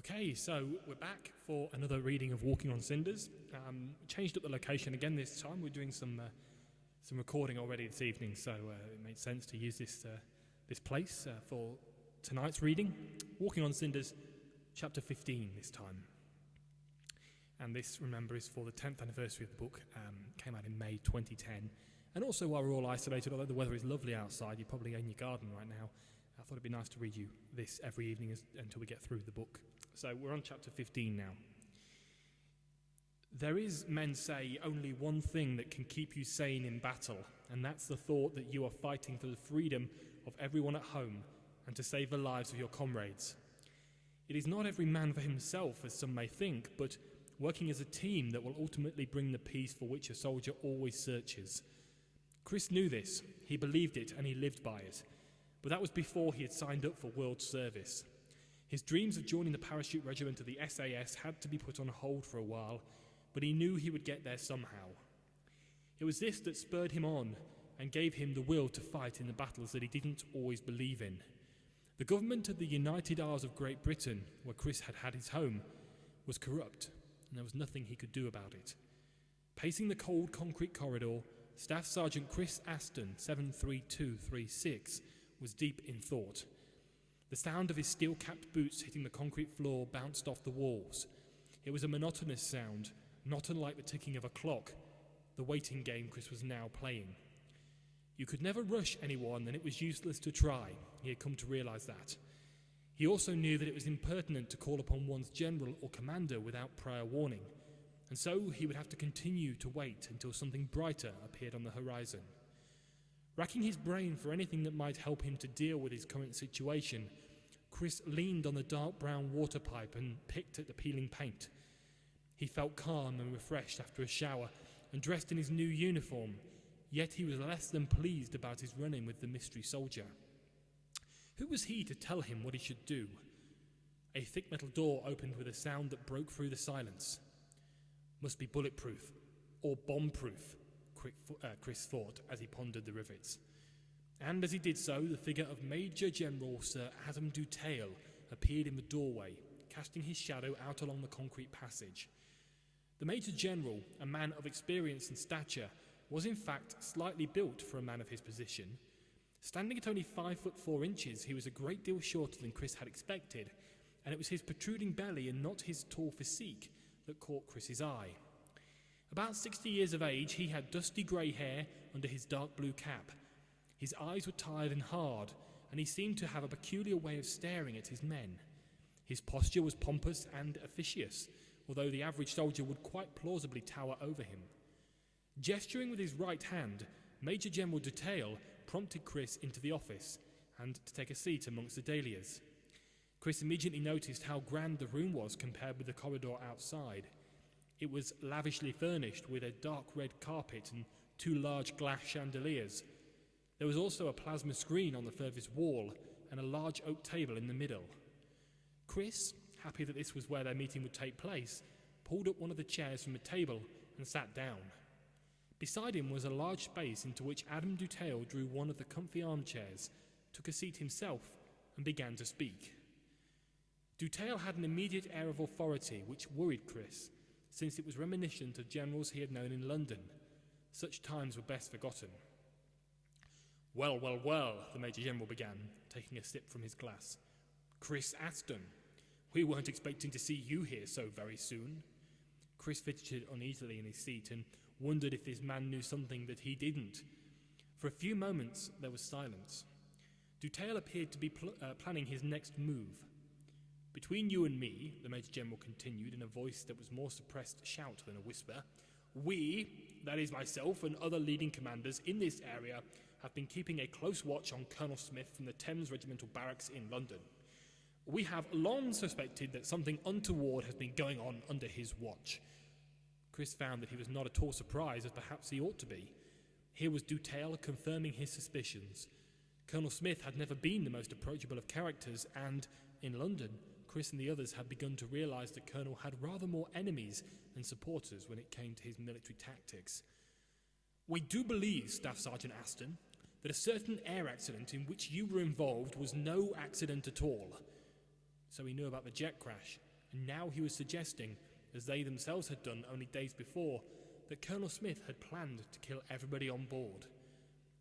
Okay, so we're back for another reading of Walking on Cinders. Changed up the location again this time. We're doing some recording already this evening, so it made sense to use this place for tonight's reading. Walking on Cinders, chapter 15 this time. And this, remember, is for the 10th anniversary of the book. Came out in May 2010. And also while we're all isolated, although the weather is lovely outside, you're probably in your garden right now, I thought it'd be nice to read you this every evening until we get through the book. So we're on chapter 15 now. There is, men say, only one thing that can keep you sane in battle, and that's the thought that you are fighting for the freedom of everyone at home and to save the lives of your comrades. It is not every man for himself, as some may think, but working as a team that will ultimately bring the peace for which a soldier always searches. Chris knew this, he believed it, and he lived by it. But that was before he had signed up for world service. His dreams of joining the parachute regiment of the SAS had to be put on hold for a while, but he knew he would get there somehow. It was this that spurred him on and gave him the will to fight in the battles that he didn't always believe in. The government of the United Isles of Great Britain, where Chris had had his home, was corrupt, and there was nothing he could do about it. Pacing the cold concrete corridor, Staff Sergeant Chris Aston, 73236, was deep in thought. The sound of his steel-capped boots hitting the concrete floor bounced off the walls. It was a monotonous sound, not unlike the ticking of a clock, the waiting game Chris was now playing. You could never rush anyone, and it was useless to try. He had come to realise that. He also knew that it was impertinent to call upon one's general or commander without prior warning, and so he would have to continue to wait until something brighter appeared on the horizon. Racking his brain for anything that might help him to deal with his current situation, Chris leaned on the dark brown water pipe and picked at the peeling paint. He felt calm and refreshed after a shower and dressed in his new uniform, yet he was less than pleased about his run-in with the mystery soldier. Who was he to tell him what he should do? A thick metal door opened with a sound that broke through the silence. Must be bulletproof, or bomb-proof, Chris thought as he pondered the rivets. And as he did so, the figure of Major General Sir Adam Dutheil appeared in the doorway, casting his shadow out along the concrete passage. The Major General, a man of experience and stature, was in fact slightly built for a man of his position. Standing at only 5'4", he was a great deal shorter than Chris had expected, and it was his protruding belly and not his tall physique that caught Chris's eye. About 60 years of age, he had dusty grey hair under his dark blue cap. His eyes were tired and hard, and he seemed to have a peculiar way of staring at his men. His posture was pompous and officious, although the average soldier would quite plausibly tower over him. Gesturing with his right hand, Major General Dutheil prompted Chris into the office and to take a seat amongst the dahlias. Chris immediately noticed how grand the room was compared with the corridor outside. It was lavishly furnished with a dark red carpet and 2 large glass chandeliers. There was also a plasma screen on the furthest wall and a large oak table in the middle. Chris, happy that this was where their meeting would take place, pulled up one of the chairs from the table and sat down. Beside him was a large space into which Adam Dutheil drew one of the comfy armchairs, took a seat himself, and began to speak. Dutheil had an immediate air of authority which worried Chris, since it was reminiscent of generals he had known in London. Such times were best forgotten. Well, the Major General began, taking a sip from his glass. Chris Aston, we weren't expecting to see you here so very soon. Chris fidgeted uneasily in his seat and wondered if this man knew something that he didn't. For a few moments there was silence. Dutheil appeared to be planning his next move. Between you and me, the Major General continued in a voice that was more suppressed shout than a whisper, we, that is myself and other leading commanders in this area, have been keeping a close watch on Colonel Smith from the Thames Regimental Barracks in London. We have long suspected that something untoward has been going on under his watch. Chris found that he was not at all surprised, as perhaps he ought to be. Here was Dutheil confirming his suspicions. Colonel Smith had never been the most approachable of characters, and, in London, Chris and the others had begun to realise the Colonel had rather more enemies than supporters when it came to his military tactics. We do believe, Staff Sergeant Aston, that a certain air accident in which you were involved was no accident at all. So he knew about the jet crash, and now he was suggesting, as they themselves had done only days before, that Colonel Smith had planned to kill everybody on board.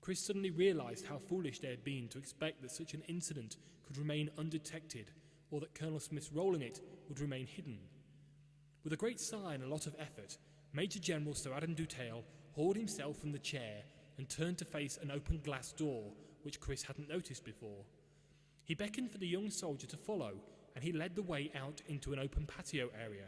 Chris suddenly realised how foolish they had been to expect that such an incident could remain undetected, or that Colonel Smith's role in it would remain hidden. With a great sigh and a lot of effort, Major General Sir Adam Dutale hauled himself from the chair and turned to face an open glass door, which Chris hadn't noticed before. He beckoned for the young soldier to follow, and he led the way out into an open patio area.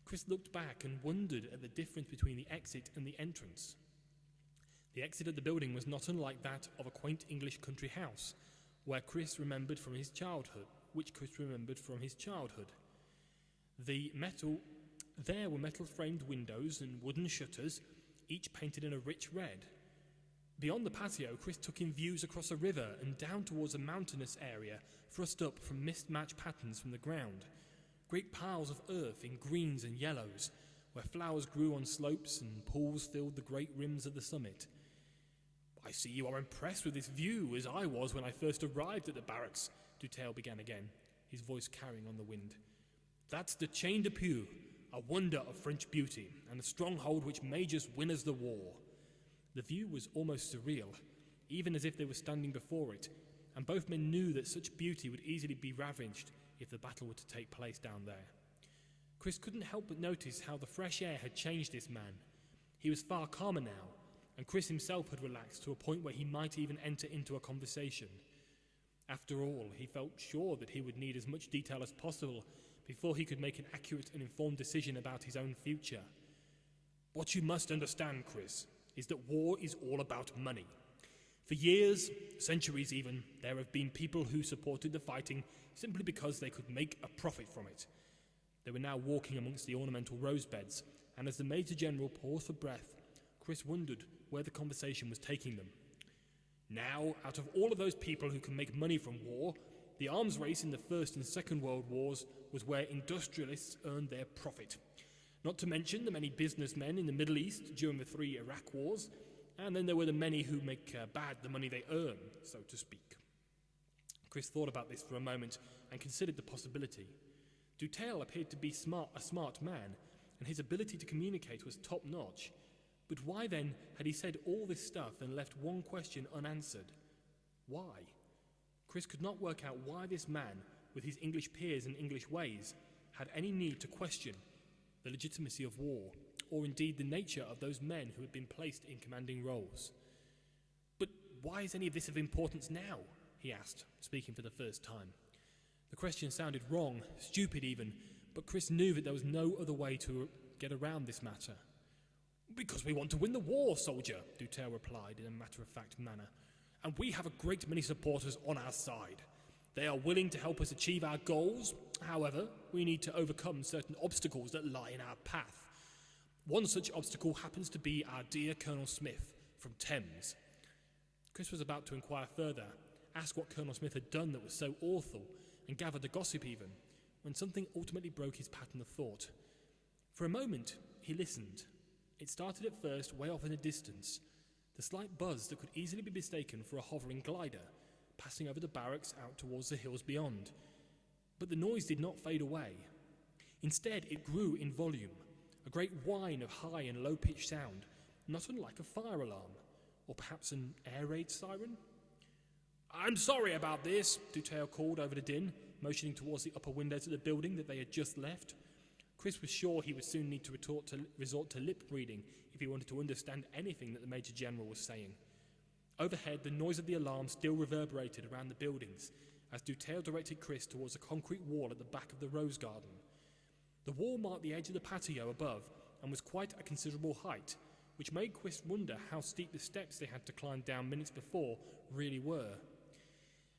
Chris looked back and wondered at the difference between the exit and the entrance. The exit of the building was not unlike that of a quaint English country house, which Chris remembered from his childhood. There were metal-framed windows and wooden shutters, each painted in a rich red. Beyond the patio, Chris took in views across a river and down towards a mountainous area thrust up from mist-matched patterns from the ground. Great piles of earth in greens and yellows, where flowers grew on slopes and pools filled the great rims of the summit. "I see you are impressed with this view, as I was when I first arrived at the barracks," Dutale began again, his voice carrying on the wind. "That's the Chaine Des Puys, a wonder of French beauty, and a stronghold which may just win us the war." The view was almost surreal, even as if they were standing before it, and both men knew that such beauty would easily be ravaged if the battle were to take place down there. Chris couldn't help but notice how the fresh air had changed this man. He was far calmer now, and Chris himself had relaxed to a point where he might even enter into a conversation. After all, he felt sure that he would need as much detail as possible before he could make an accurate and informed decision about his own future. "What you must understand, Chris, is that war is all about money. For years, centuries even, there have been people who supported the fighting simply because they could make a profit from it." They were now walking amongst the ornamental rose beds, and as the Major General paused for breath, Chris wondered where the conversation was taking them. "Now, out of all of those people who can make money from war, the arms race in the First and Second World Wars was where industrialists earned their profit. Not to mention the many businessmen in the Middle East during the 3 Iraq wars, and then there were the many who make bad the money they earn, so to speak." Chris thought about this for a moment and considered the possibility. Dutale appeared to be a smart man, and his ability to communicate was top-notch. But why then had he said all this stuff and left one question unanswered? Why? Chris could not work out why this man, with his English peers and English ways, had any need to question the legitimacy of war, or indeed the nature of those men who had been placed in commanding roles. "But why is any of this of importance now?" he asked, speaking for the first time. The question sounded wrong, stupid even, but Chris knew that there was no other way to get around this matter. "Because we want to win the war, soldier," Dutale replied in a matter-of-fact manner, "and we have a great many supporters on our side. They are willing to help us achieve our goals. However, we need to overcome certain obstacles that lie in our path. One such obstacle happens to be our dear Colonel Smith from Thames." Chris was about to inquire further, ask what Colonel Smith had done that was so awful, and gather the gossip even, when something ultimately broke his pattern of thought. For a moment, he listened. It started at first way off in the distance, the slight buzz that could easily be mistaken for a hovering glider, passing over the barracks out towards the hills beyond. But the noise did not fade away. Instead, it grew in volume, a great whine of high and low-pitched sound, not unlike a fire alarm, or perhaps an air raid siren. "I'm sorry about this," Dutale called over the din, motioning towards the upper windows of the building that they had just left. Chris was sure he would soon need to resort to lip reading if he wanted to understand anything that the Major General was saying. Overhead, the noise of the alarm still reverberated around the buildings as Dutale directed Chris towards a concrete wall at the back of the rose garden. The wall marked the edge of the patio above and was quite a considerable height, which made Chris wonder how steep the steps they had to climb down minutes before really were.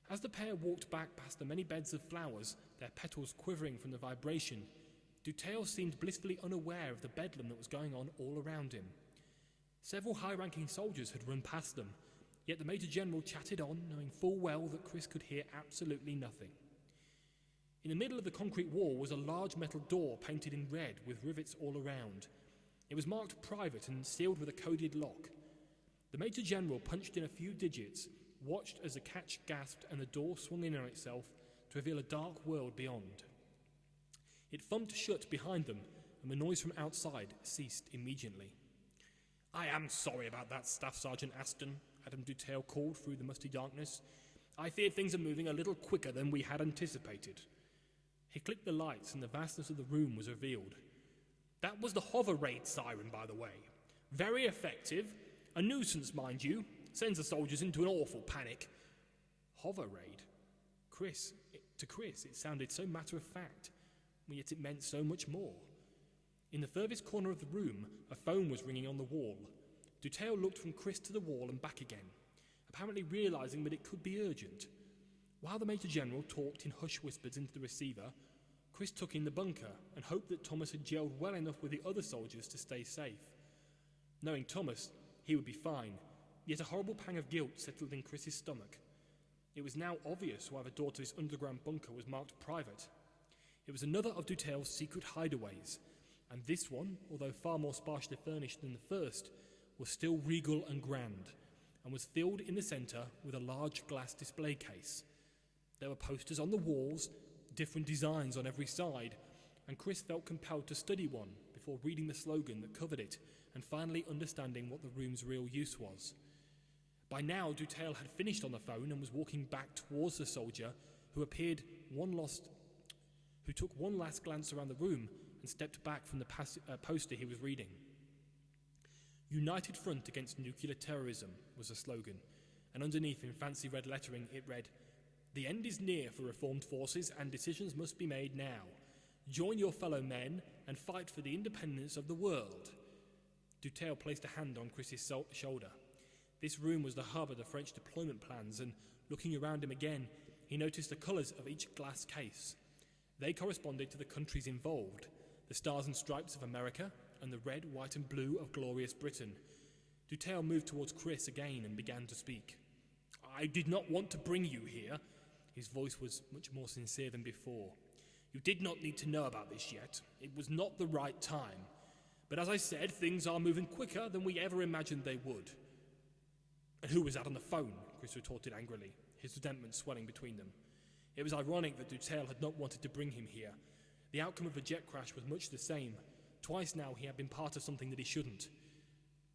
As the pair walked back past the many beds of flowers, their petals quivering from the vibration, Dutale seemed blissfully unaware of the bedlam that was going on all around him. Several high-ranking soldiers had run past them, yet the Major General chatted on, knowing full well that Chris could hear absolutely nothing. In the middle of the concrete wall was a large metal door painted in red with rivets all around. It was marked private and sealed with a coded lock. The Major General punched in a few digits, watched as the catch gasped and the door swung in on itself to reveal a dark world beyond. It thumped shut behind them, and the noise from outside ceased immediately. "I am sorry about that, Staff Sergeant Aston," Adam Dutail called through the musty darkness. "I fear things are moving a little quicker than we had anticipated." He clicked the lights, and the vastness of the room was revealed. "That was the hover raid siren, by the way. Very effective. A nuisance, mind you. Sends the soldiers into an awful panic." Hover raid? To Chris, it sounded so matter-of-fact, yet it meant so much more. In the furthest corner of the room, a phone was ringing on the wall. Dutail looked from Chris to the wall and back again, apparently realising that it could be urgent. While the Major General talked in hushed whispers into the receiver, Chris took in the bunker and hoped that Thomas had gelled well enough with the other soldiers to stay safe. Knowing Thomas, he would be fine, yet a horrible pang of guilt settled in Chris's stomach. It was now obvious why the door to his underground bunker was marked private. It was another of Dutail's secret hideaways, and this one, although far more sparsely furnished than the first, was still regal and grand, and was filled in the centre with a large glass display case. There were posters on the walls, different designs on every side, and Chris felt compelled to study one before reading the slogan that covered it and finally understanding what the room's real use was. By now, Dutail had finished on the phone and was walking back towards the soldier, who took one last glance around the room and stepped back from the poster he was reading. "United Front Against Nuclear Terrorism" was the slogan, and underneath in fancy red lettering it read, "The end is near for reformed forces and decisions must be made now. Join your fellow men and fight for the independence of the world." Dutail placed a hand on Chris's shoulder. This room was the hub of the French deployment plans, and looking around him again, he noticed the colours of each glass case. They corresponded to the countries involved, the stars and stripes of America and the red, white and blue of glorious Britain. Dutail moved towards Chris again and began to speak. "I did not want to bring you here." His voice was much more sincere than before. "You did not need to know about this yet. It was not the right time. But as I said, things are moving quicker than we ever imagined they would." "And who was that on the phone?" Chris retorted angrily, his resentment swelling between them. It was ironic that Dutail had not wanted to bring him here. The outcome of the jet crash was much the same. Twice now he had been part of something that he shouldn't.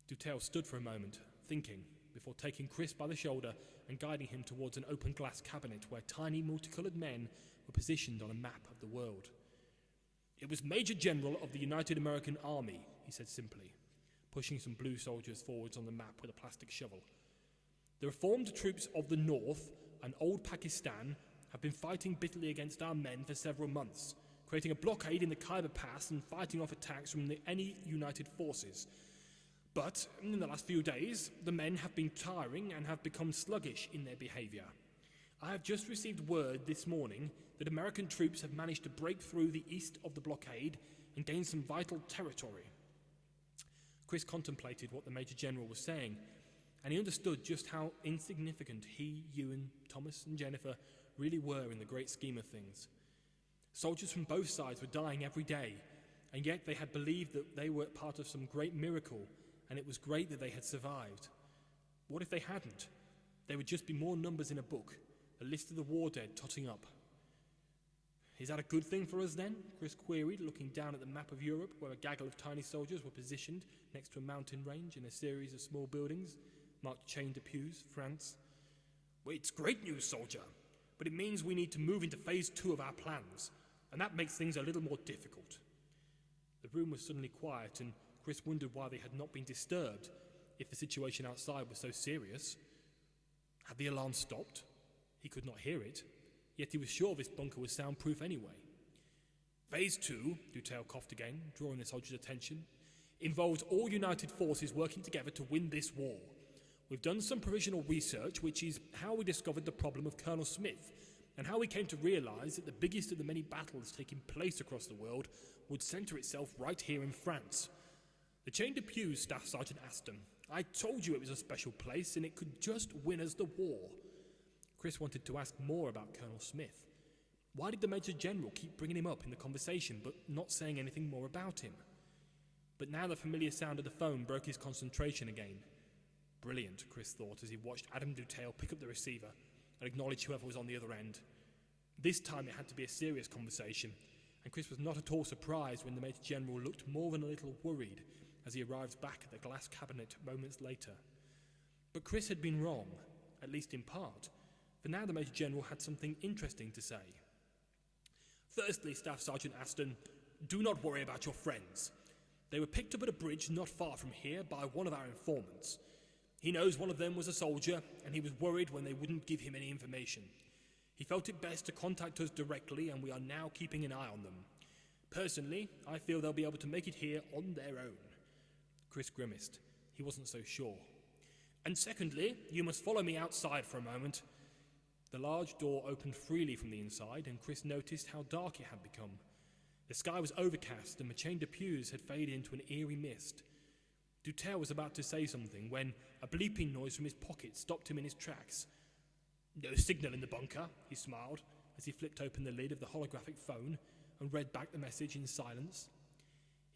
Dutail stood for a moment, thinking, before taking Chris by the shoulder and guiding him towards an open glass cabinet where tiny multicoloured men were positioned on a map of the world. "It was Major General of the United American Army," he said simply, pushing some blue soldiers forwards on the map with a plastic shovel. "The reformed troops of the North and Old Pakistan have been fighting bitterly against our men for several months, creating a blockade in the Khyber Pass and fighting off attacks from any United forces. But in the last few days, the men have been tiring and have become sluggish in their behaviour. I have just received word this morning that American troops have managed to break through the east of the blockade and gain some vital territory." Chris contemplated what the Major General was saying, and he understood just how insignificant he, Ewan, Thomas and Jennifer really were in the great scheme of things. Soldiers from both sides were dying every day, and yet they had believed that they were part of some great miracle, and it was great that they had survived. What if they hadn't? They would just be more numbers in a book, a list of the war dead totting up. "Is that a good thing for us then?" Chris queried, looking down at the map of Europe where a gaggle of tiny soldiers were positioned next to a mountain range in a series of small buildings marked Chaine Des Puys, France. "Well, it's great news, soldier, but it means we need to move into phase 2 of our plans, and that makes things a little more difficult." The room was suddenly quiet, and Chris wondered why they had not been disturbed if the situation outside was so serious. Had the alarm stopped? He could not hear it, yet he was sure this bunker was soundproof anyway. "Phase 2, Dutail coughed again, drawing the soldiers' attention, "involves all United forces working together to win this war. We've done some provisional research, which is how we discovered the problem of Colonel Smith, and how we came to realise that the biggest of the many battles taking place across the world would centre itself right here in France. The Chaine Des Puys, Staff Sergeant Aston. I told you it was a special place, and it could just win us the war." Chris wanted to ask more about Colonel Smith. Why did the Major General keep bringing him up in the conversation, but not saying anything more about him? But now the familiar sound of the phone broke his concentration again. Brilliant, Chris thought as he watched Adam Dutail pick up the receiver and acknowledge whoever was on the other end. This time it had to be a serious conversation, and Chris was not at all surprised when the Major General looked more than a little worried as he arrived back at the glass cabinet moments later. But Chris had been wrong, at least in part, for now the Major General had something interesting to say. "Firstly, Staff Sergeant Aston, do not worry about your friends. They were picked up at a bridge not far from here by one of our informants. He knows one of them was a soldier, and he was worried when they wouldn't give him any information. He felt it best to contact us directly, and we are now keeping an eye on them. Personally, I feel they'll be able to make it here on their own." Chris grimaced. He wasn't so sure. "And secondly, you must follow me outside for a moment." The large door opened freely from the inside, and Chris noticed how dark it had become. The sky was overcast, and the Chaine Des Puys had faded into an eerie mist. Duterre was about to say something when a bleeping noise from his pocket stopped him in his tracks. "No signal in the bunker," he smiled as he flipped open the lid of the holographic phone and read back the message in silence.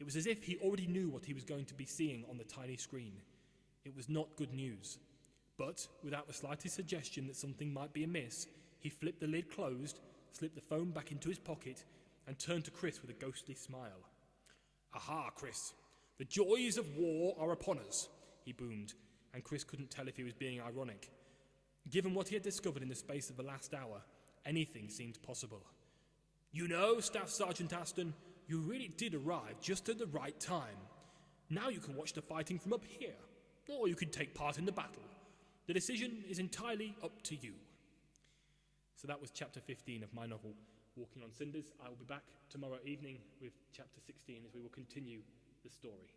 It was as if he already knew what he was going to be seeing on the tiny screen. It was not good news. But, without the slightest suggestion that something might be amiss, he flipped the lid closed, slipped the phone back into his pocket, and turned to Chris with a ghostly smile. "Aha, Chris. The joys of war are upon us," he boomed, and Chris couldn't tell if he was being ironic. Given what he had discovered in the space of the last hour, anything seemed possible. "You know, Staff Sergeant Aston, you really did arrive just at the right time. Now you can watch the fighting from up here, or you can take part in the battle. The decision is entirely up to you." So that was chapter 15 of my novel, Walking on Cinders. I will be back tomorrow evening with chapter 16 as we will continue the story.